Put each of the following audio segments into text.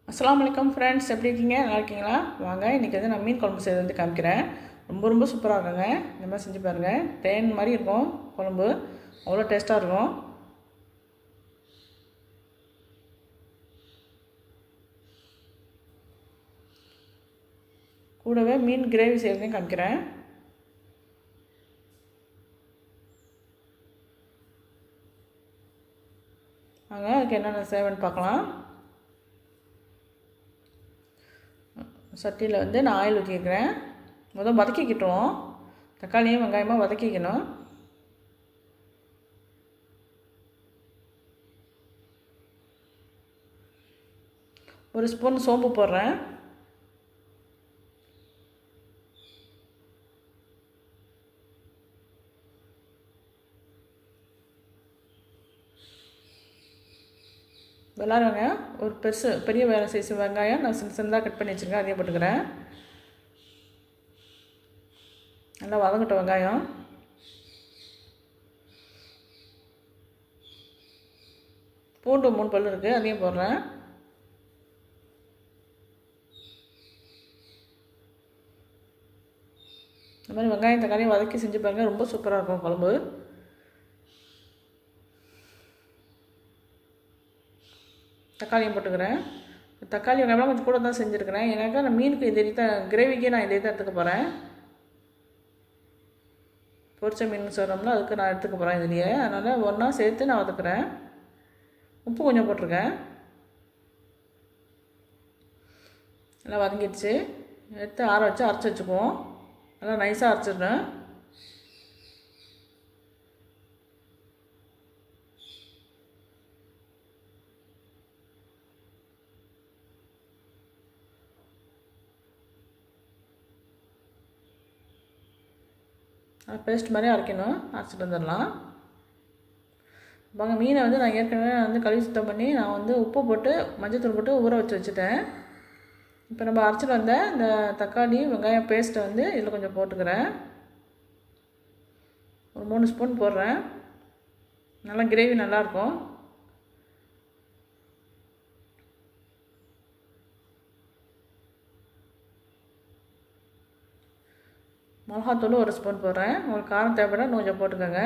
அஸ்ஸலாமு அலைக்கும் ஃப்ரெண்ட்ஸ், எப்படி இருக்கீங்க? நல்லா இருக்கீங்களா? வாங்க இன்றைக்கி வந்து நான் மீன் குழம்பு செய்கிறது வந்து காமிக்கிறேன். ரொம்ப சூப்பராக இருக்குங்க. இந்த மாதிரி செஞ்சு பாருங்கள். தேன் மாதிரி இருக்கும் குழம்பு, அவ்வளோ டேஸ்ட்டாக இருக்கும். கூடவே மீன் கிரேவி செய்கிறதையும் காமிக்கிறேன். வாங்க அதுக்கு என்னென்ன தேவைன்னு பார்க்கலாம். சட்டியில் வந்து நான் ஆயில் ஊற்றிக்கிறேன். முதல் வதக்கிக்கிட்டோம். தக்காளியும் வெங்காயமாக வதக்கிக்கணும். ஒரு ஸ்பூன் சோம்பு போடுறேன். வெங்காயம் ஒரு பெரிய சைஸ் வெங்காயம் நான் சின்னதாக கட் பண்ணி வச்சுருக்கேன், அதையும் போட்டுக்கிறேன். நல்லா வதங்கட்டும் வெங்காயம். பூண்டு 3 பல் இருக்குது, அதையும் போடுறேன். இந்த மாதிரி வெங்காயம் தக்காளியும் வதக்கி செஞ்சு பாருங்கள், ரொம்ப சூப்பராக இருக்கும் குழம்பு. தக்காளியும் போட்டுக்கிறேன். தக்காளி வெங்காயம் கொஞ்சம் கூட தான் செஞ்சுருக்கிறேன். ஏன்னாக்கா நான் மீனுக்கு இதே தான், கிரேவிக்கே நான் இதே தான் எடுத்துக்க போகிறேன். பொரிச்ச மீன் சொல்கிறோம்னா அதுக்கு நான் எடுத்துக்க போகிறேன் இதுலேயே. அதனால் ஒன்றா சேர்த்து நான் வதக்குறேன். உப்பு கொஞ்சம் போட்டிருக்கேன். நல்லா வதங்கிடுச்சு. எடுத்து ஆற வச்சு அரைச்சி வச்சுக்குவோம். நல்லா நைஸாக அரைச்சிடுறேன். பேஸ்ட் மாதிரி அரைக்கணும், அரைச்சிட்டு வந்துடலாம். வாங்க, மீனை வந்து நான் ஏற்கனவே கழுவி சுத்தம் பண்ணி நான் வந்து உப்பு போட்டு மஞ்சள்தூள் போட்டு ஊற வச்சுட்டேன். இப்போ நம்ம அரைச்சிட்டு வந்த இந்த தக்காளி வெங்காயம் பேஸ்ட்டை வந்து இதில் கொஞ்சம் போட்டுக்கிறேன். ஒரு 3 ஸ்பூன் போடுறேன். நல்லா கிரேவி நல்லாயிருக்கும். மிளகாத்தூள் 1 ஸ்பூன் போடுறேன். உங்களுக்கு காரம் தேவைப்பட இன்னும் கொஞ்சம் போட்டுக்கோங்க.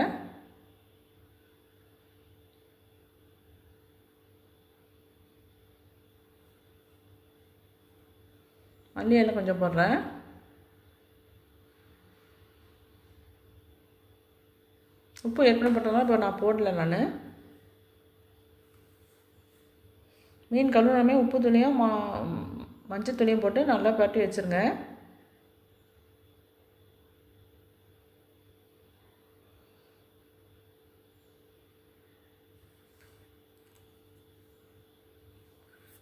மல்லி இலை கொஞ்சம் போடுறேன். உப்பு ஏற்கனவே போட்டோம்னா இப்போ நான் போடல. நான் மீன் கழுவுனமே உப்பு துணியும் மஞ்சள் துணியும் போட்டு நல்லா பரட்டி வச்சுருங்க.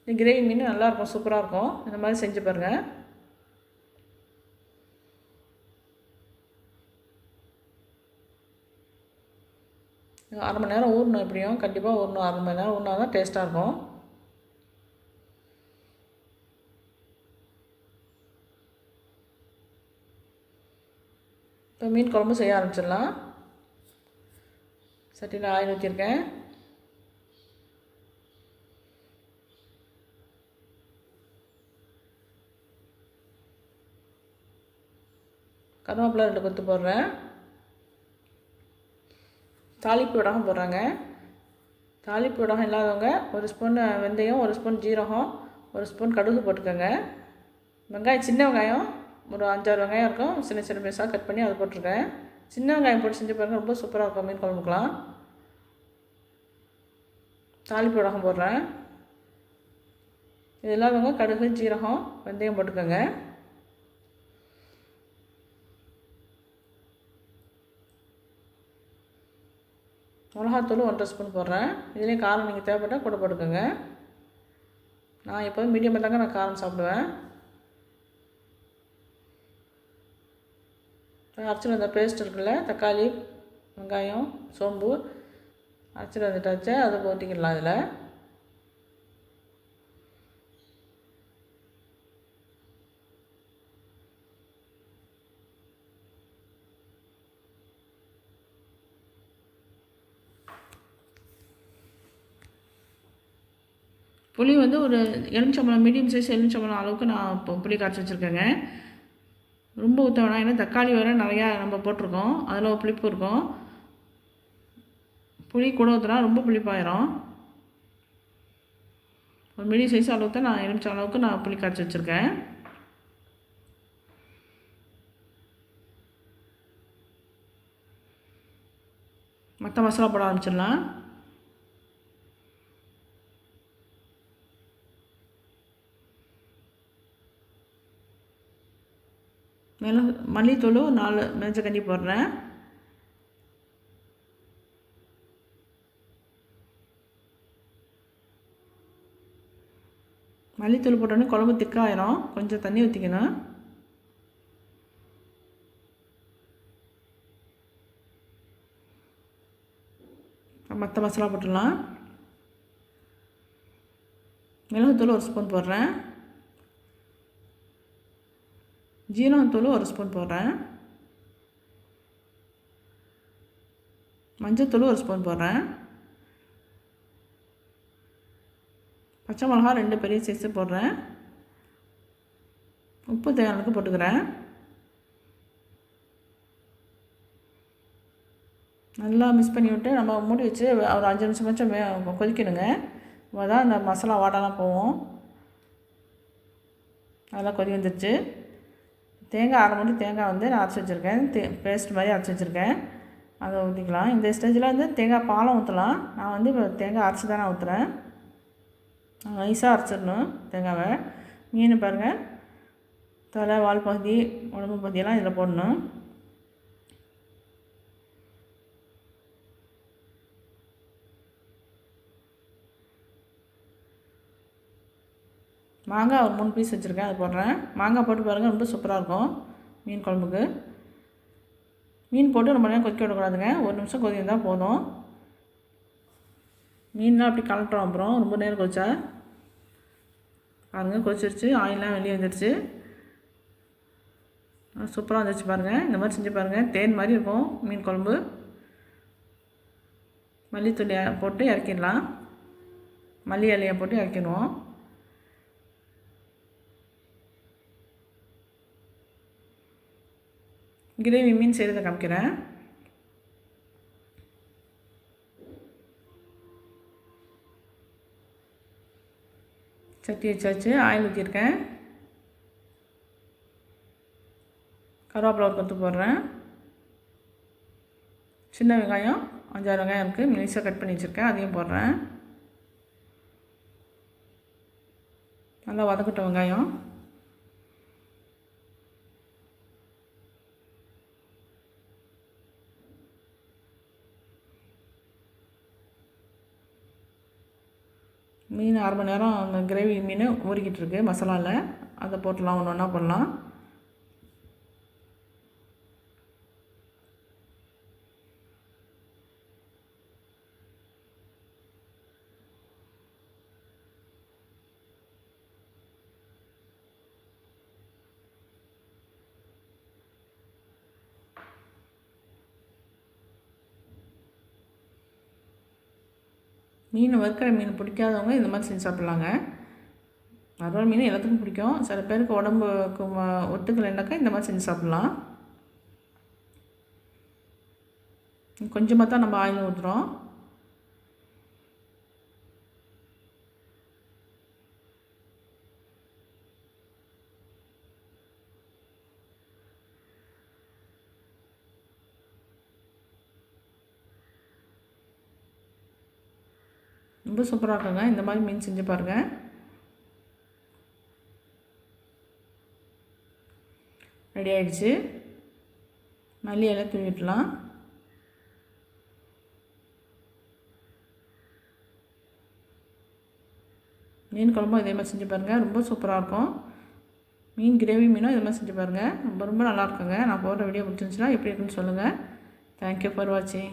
இந்த கிரேவி மீன் நல்லாயிருக்கும், சூப்பராக இருக்கும். இந்த மாதிரி செஞ்சு பாருங்கள். அரை மணி நேரம் ஊறணும், எப்படியும் கண்டிப்பாக ஊறணும். அரை மணி நேரம் ஊறினா தான் டேஸ்ட்டாக இருக்கும். இப்போ மீன் குழம்பு செய்ய ஆரம்பிச்சிடலாம். சட்டியில் ஆயில் ஊற்றிருக்கேன். கருவேப்பிலை 2 கொத்து போடுறேன். தாளிப்பு வடகம் போடுறாங்க. தாளிப்பு வடகம் இல்லாதவங்க 1 ஸ்பூன் வெந்தயம், 1 ஸ்பூன் ஜீரகம், 1 ஸ்பூன் கடுகு போட்டுக்கோங்க. வெங்காயம் சின்ன வெங்காயம் ஒரு 5-6 வெங்காயம் இருக்கும், சின்ன பீஸாக கட் பண்ணி அதை போட்டிருக்கேன். சின்ன வெங்காயம் போட்டு செஞ்சு பாருங்கள், ரொம்ப சூப்பராக இருக்கும் மீன் குழம்புக்கலாம். தாளிப்பு வடகம் போடுறேன். இது இல்லாதவங்க கடுகு ஜீரகம் வெந்தயம் போட்டுக்கோங்க. மிளகாத்தூள் 1 ஸ்பூன் போடுறேன். இதுலேயும் காரம் நீங்கள் தேவைப்பட்டால் கூட போட்டுக்கோங்க. நான் எப்போதும் மீடியமாக தாங்க நான் காரம் சாப்பிடுவேன். அரைச்சிட்டு வந்த பேஸ்ட் இருக்குல்ல, தக்காளி வெங்காயம் சோம்பு அரைச்சிட்டு வந்துட்டாச்சு, அதை ஊற்றிக்கலாம். அதில் புளி வந்து ஒரு எலுமிச்சம்பழம் மீடியம் சைஸ் எலுமிச்சம்பழம் அளவுக்கு நான் இப்போ புளி கரைச்சி வச்சுருக்கேங்க. ரொம்ப ஊற்ற வேணாம், ஏன்னா தக்காளி வேறு நிறையா நம்ம போட்டிருக்கோம், அதில் ஒரு புளிப்பு இருக்கும். புளி கூட ஊற்றினா ரொம்ப புளிப்பாயிரும். ஒரு மீடியம் சைஸ் அளவுக்கு தான் நான் எலுமிச்சம் அளவுக்கு நான் புளி கரைச்சி வச்சுருக்கேன். மற்ற மசாலா போட ஆரம்பிச்சிடலாம். மல்லித்தூள் 4 மேஜைக்கண்டி போடுறேன். மல்லித்தூள் போட்டோன்னே குழம்பு திக்காயிரும், கொஞ்சம் தண்ணி ஊற்றிக்கணும். மற்ற மசாலா போட்டுடலாம். மிளகுத்தூள் 1 ஸ்பூன் போடுறேன். ஜீரகத்தூள் 1 ஸ்பூன் போடுறேன். மஞ்சத்தூள் 1 ஸ்பூன் போடுறேன். பச்சை மிளகா 2 பெரிய சைஸு போடுறேன். உப்பு தேவையானதுக்கு போட்டுக்கிறேன். நல்லா மிக்ஸ் பண்ணி விட்டு நம்ம மூடி வச்சு ஒரு 5 நிமிஷமாச்சும் கொதிக்கணுங்க. அப்போ தான் அந்த மசாலா வாடெல்லாம் போகும். அதெல்லாம் கொதி வந்துடுச்சு. தேங்காய் 1/2 மூடி தேங்காய் வந்து நான் அரைச்சி வச்சுருக்கேன், பேஸ்ட் மாதிரி அரைச்சி வச்சுருக்கேன், அதை ஊற்றிக்கலாம். இந்த ஸ்டேஜில் வந்து தேங்காய் பாலும் ஊற்றலாம். நான் வந்து இப்போ தேங்காய் அரைச்சி தானே ஊற்றுறேன். நைஸாக அரைச்சிடணும் தேங்காவை. மீன் பாருங்கள், தலை, வால் பகுதி, உடம்பு பகுதியெல்லாம் இதில் போடணும். மாங்காய் ஒரு 3 பீஸ் வச்சுருக்கேன், அது போடுறேன். மாங்காய் போட்டு பாருங்கள், ரொம்ப சூப்பராக இருக்கும் மீன் குழம்புக்கு. மீன் போட்டு ரொம்ப நேரம் கொதிக்க விடக்கூடாதுங்க, 1 நிமிஷம் கொதி இருந்தால் போதும். மீன்லாம் அப்படி கலட்டுறோம், அப்புறம் ரொம்ப நேரம் கொதிச்சா பாருங்கள் கொதிச்சிருச்சு, ஆயிலெலாம் வெளியே வந்துடுச்சு. சூப்பராக வந்துடுச்சு பாருங்கள். இந்த மாதிரி செஞ்சு பாருங்கள், தேன் மாதிரி இருக்கும் மீன் குழம்பு. மல்லித்தூள் போட்டு இறக்கிடலாம், மல்லி இலையை போட்டு இறக்கிடுவோம். கிரேவி மீன் செய்கிறத காமிக்கிறேன். சட்டி வச்சாச்சு, ஆயில் ஊற்றிருக்கேன். கருவேப்பிலை ஒரு கொத்து போடுறேன். சின்ன வெங்காயம் 5-6 வெங்காயம் இருக்குது, மெலிசாக கட் பண்ணி வச்சுருக்கேன், அதையும் போடுறேன். நல்லா வதக்கட்டும் வெங்காயம். மீன் 1/2 மணி நேரம் அந்த கிரேவி மீன் ஊறிக்கிட்டு இருக்கு மசாலாவில், அதை போட்டலாம், ஒன்று ஒன்றா போடலாம். மீன் வறுக்கிற மீன் பிடிக்காதவங்க இந்த மாதிரி செஞ்சு சாப்பிட்லாங்க. வறுவல் மீன் எல்லாத்துக்கும் பிடிக்கும், சில பேருக்கு உடம்புக்கு ஒத்துக்கலைன்னாக்கா இந்த மாதிரி செஞ்சு சாப்பிட்லாம். கொஞ்சமாக தான் நம்ம ஆயில் ஊற்றுறோம். ரொம்ப சூப்பராக இருக்குங்க, இந்த மாதிரி மீன் செஞ்சு பாருங்கள். ரெடி ஆகிடுச்சு. மல்லி எல்லாம் தூவிடலாம். மீன் குழம்பும் இதே மாதிரி செஞ்சு பாருங்கள், ரொம்ப சூப்பராக இருக்கும். மீன் கிரேவி மீனும் இதே மாதிரி செஞ்சு பாருங்கள், ரொம்ப ரொம்ப நல்லாயிருக்குங்க. நான் போடுற வீடியோ பிடிச்சிருந்துச்சுன்னா எப்படி இருக்குன்னு சொல்லுங்கள். தேங்க்யூ ஃபார் வாட்சிங்.